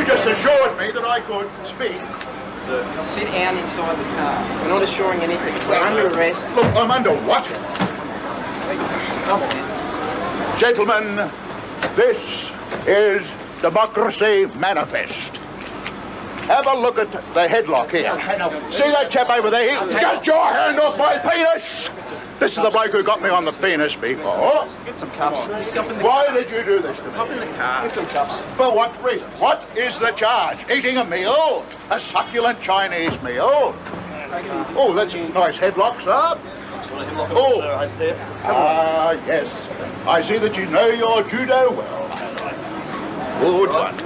You just assured me that I could speak. Sit down inside the car. We're not assuring anything. We're under arrest. Look, I'm under what? Come on. Gentlemen, this is Democracy Manifest. Have a look at the headlock here. See that chap over there? Get your hand off my penis! This is the bloke who got me on the penis before. Get some cups. Why did you do this to me? Hop in the car. Get some cups. For what reason? What is the charge? Eating a meal? A succulent Chinese meal? Oh, that's a nice headlock, sir. Oh, yes. I see that you know your judo well. Good one.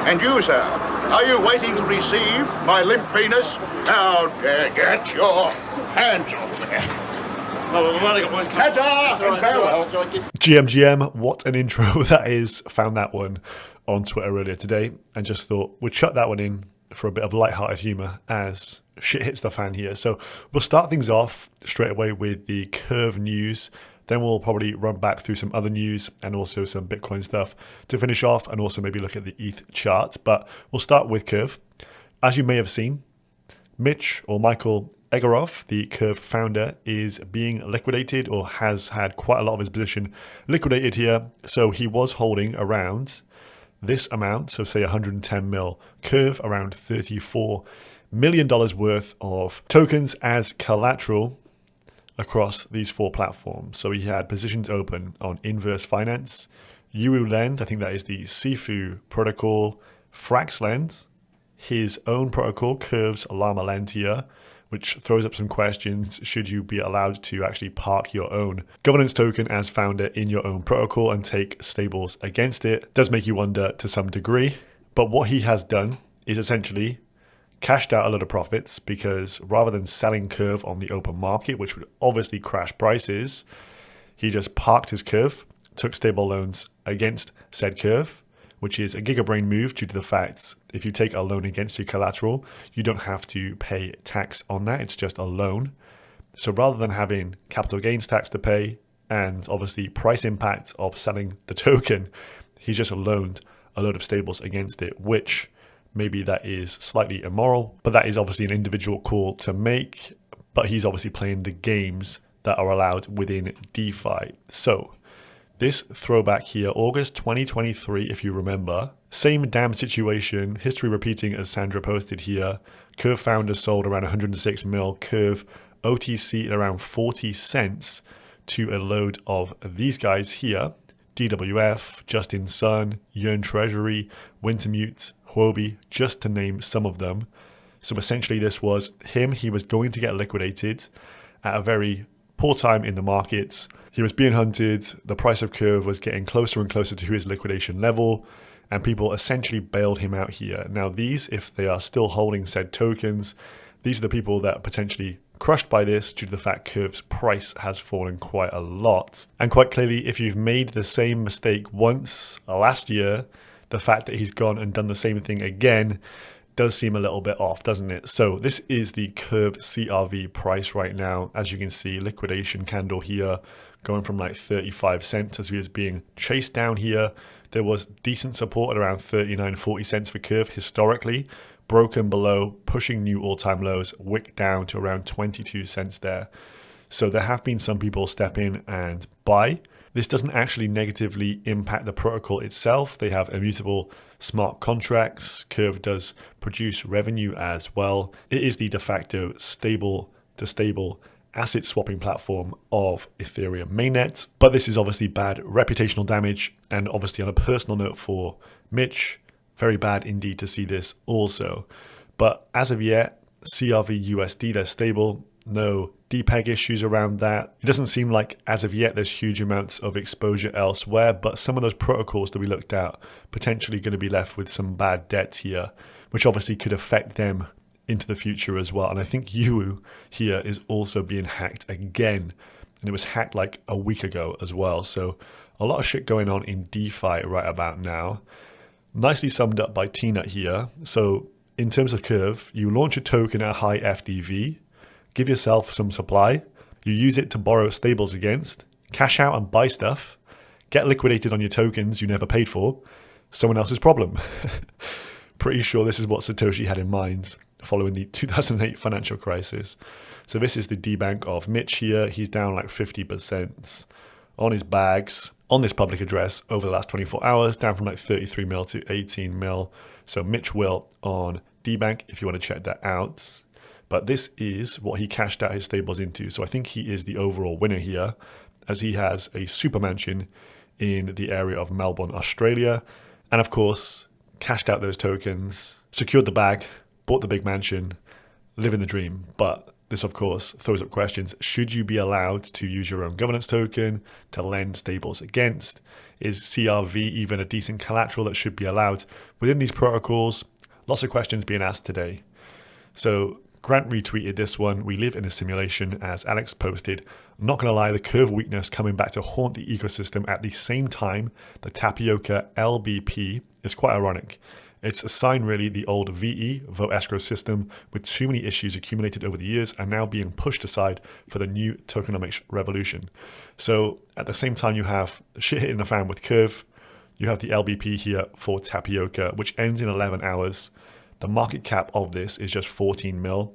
And you, sir, are you waiting to receive my limp penis? Now, get your hands off there. Ta-ta and farewell. GM, what an intro that is. Found that one on Twitter earlier today and just thought we'd chuck that one in for a bit of lighthearted humour as shit hits the fan here. So we'll start things off straight away with the Curve news. Then we'll probably run back through some other news and also some Bitcoin stuff to finish off, and also maybe look at the ETH chart. But we'll start with Curve. As you may have seen, Michael Egorov, the Curve founder, is being liquidated, or has had quite a lot of his position liquidated here. So he was holding around this amount, so say 110 mil. Curve around $34 million worth of tokens as collateral across these four platforms. So he had positions open on Inverse Finance, Lend, I think that is the Sifu protocol, Fraxlend, his own protocol, Curve's Llama Lend here, which throws up some questions. Should you be allowed to actually park your own governance token as founder in your own protocol and take stables against it? Does make you wonder to some degree. But what he has done is essentially cashed out a lot of profits, because rather than selling Curve on the open market, which would obviously crash prices, he just parked his Curve, took stable loans against said Curve, which is a gigabrain move due to the fact if you take a loan against your collateral, you don't have to pay tax on that. It's just a loan. So rather than having capital gains tax to pay and obviously price impact of selling the token, he's just loaned a load of stables against it, which maybe that is slightly immoral, but that is obviously an individual call to make. But he's obviously playing the games that are allowed within DeFi. So this throwback here, August 2023, if you remember, same damn situation, history repeating as Sandra posted here. Curve founder sold around 106 mil, Curve OTC at around 40 cents to a load of these guys here. DWF, Justin Sun, Yearn Treasury, Wintermute, Huobi, just to name some of them. So essentially this was him. He was going to get liquidated at a very poor time in the markets. He was being hunted. The price of Curve was getting closer and closer to his liquidation level, and people essentially bailed him out here. Now these, if they are still holding said tokens, these are the people that are potentially crushed by this due to the fact Curve's price has fallen quite a lot. And quite clearly, if you've made the same mistake once last year, the fact that he's gone and done the same thing again does seem a little bit off, doesn't it? So this is the Curve CRV price right now. As you can see, liquidation candle here going from like 35 cents as he was being chased down here. There was decent support at around 39, 40 cents for Curve historically, broken below, pushing new all-time lows, wick down to around 22 cents there. So there have been some people step in and buy. This doesn't actually negatively impact the protocol itself. They have immutable smart contracts. Curve does produce revenue as well. It is the de facto stable to stable asset swapping platform of Ethereum mainnet. But this is obviously bad reputational damage, and obviously on a personal note for Mitch, very bad indeed to see this also. But as of yet, CRV USD, they're stable. No depeg issues around that. It doesn't seem like as of yet there's huge amounts of exposure elsewhere, but some of those protocols that we looked at potentially going to be left with some bad debt here, which obviously could affect them into the future as well. And I think Yuwu here is also being hacked again, and it was hacked like a week ago as well. So a lot of shit going on in DeFi right about now. Nicely summed up by T-Nut here. So in terms of Curve, you launch a token at high FDV, give yourself some supply, you use it to borrow stables against, cash out and buy stuff, get liquidated on your tokens you never paid for, someone else's problem. Pretty sure this is what Satoshi had in mind following the 2008 financial crisis. So this is the debank of Mitch here. He's down like 50% on his bags on this public address over the last 24 hours, down from like 33 mil to 18 mil. So Mitch will on debank if you want to check that out. But this is what he cashed out his stables into. So I think he is the overall winner here, as he has a super mansion in the area of Melbourne, Australia. And of course, cashed out those tokens, secured the bag, bought the big mansion, living the dream. But this, of course, throws up questions. Should you be allowed to use your own governance token to lend stables against? Is CRV even a decent collateral that should be allowed within these protocols? Lots of questions being asked today. So Grant retweeted this one. We live in a simulation, as Alex posted. I'm not going to lie, the curve weakness coming back to haunt the ecosystem at the same time the Tapioca LBP is quite ironic. It's a sign, really, the old VE, vote escrow system, with too many issues accumulated over the years and now being pushed aside for the new tokenomics revolution. So at the same time, you have shit hitting the fan with Curve. You have the LBP here for Tapioca, which ends in 11 hours. The market cap of this is just 14 mil.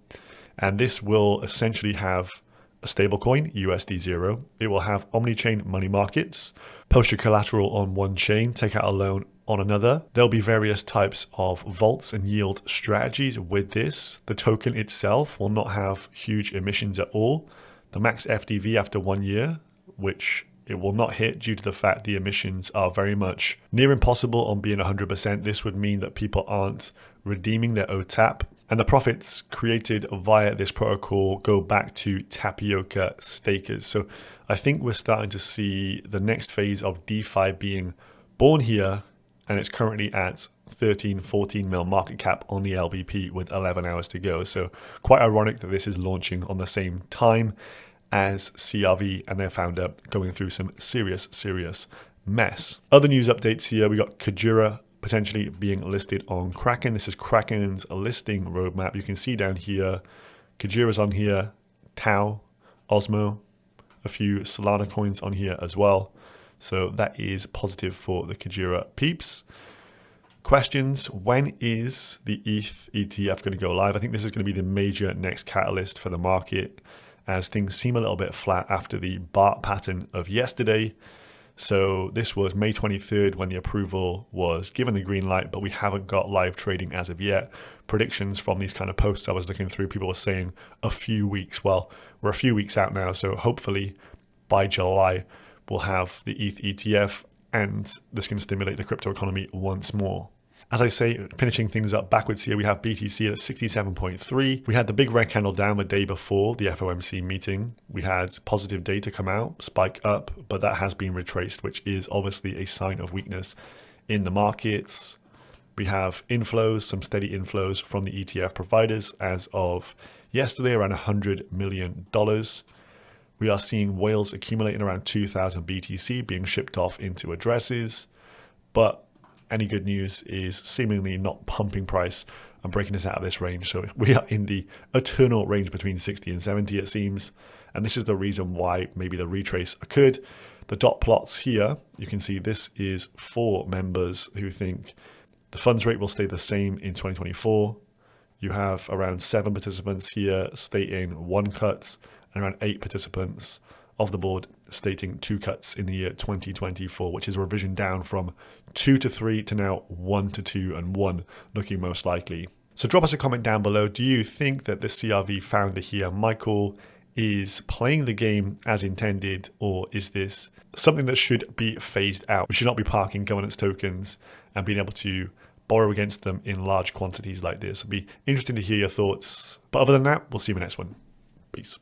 And this will essentially have a stablecoin, USD0. It will have omni-chain money markets, post your collateral on one chain, take out a loan on another. There'll be various types of vaults and yield strategies with this. The token itself will not have huge emissions at all. The max FDV after 1 year, which it will not hit due to the fact the emissions are very much near impossible on being 100%. This would mean that people aren't redeeming their OTAP. And the profits created via this protocol go back to Tapioca stakers. So I think we're starting to see the next phase of DeFi being born here. And it's currently at 13, 14 mil market cap on the LBP with 11 hours to go. So quite ironic that this is launching on the same time as CRV and their founder going through some serious mess. Other news updates here, we got Kajura potentially being listed on Kraken. This is Kraken's listing roadmap. You can see down here, Kajura's on here, Tau, Osmo, a few Solana coins on here as well. So that is positive for the Kajura peeps. Questions: when is the ETH ETF going to go live? I think this is going to be the major next catalyst for the market, as things seem a little bit flat after the BART pattern of yesterday. So this was May 23rd when the approval was given the green light, but we haven't got live trading as of yet. Predictions from these kind of posts I was looking through, people were saying a few weeks. Well, we're a few weeks out now, so hopefully by July we'll have the ETH ETF, and this can stimulate the crypto economy once more. As I say, finishing things up backwards here, we have BTC at 67.3. We had the big red candle down the day before the FOMC meeting. We had positive data come out, spike up, but that has been retraced, which is obviously a sign of weakness in the markets. We have inflows, some steady inflows from the ETF providers as of yesterday, around $100 million. We are seeing whales accumulating around 2,000 BTC being shipped off into addresses, but any good news is seemingly not pumping price and breaking us out of this range. So we are in the eternal range between 60 and 70, it seems. And this is the reason why maybe the retrace occurred. The dot plots here, you can see this is for members who think the funds rate will stay the same in 2024. You have around 7 participants here stating 1 cut, and around 8 participants of the board stating 2 cuts in the year 2024, which is a revision down from 2 to 3 to now 1 to 2 and 1 looking most likely. So drop us a comment down below. Do you think that the CRV founder here, Michael, is playing the game as intended, or is this something that should be phased out? We should not be parking governance tokens and being able to borrow against them in large quantities like this. It'll be interesting to hear your thoughts. But other than that, we'll see you in the next one. Peace.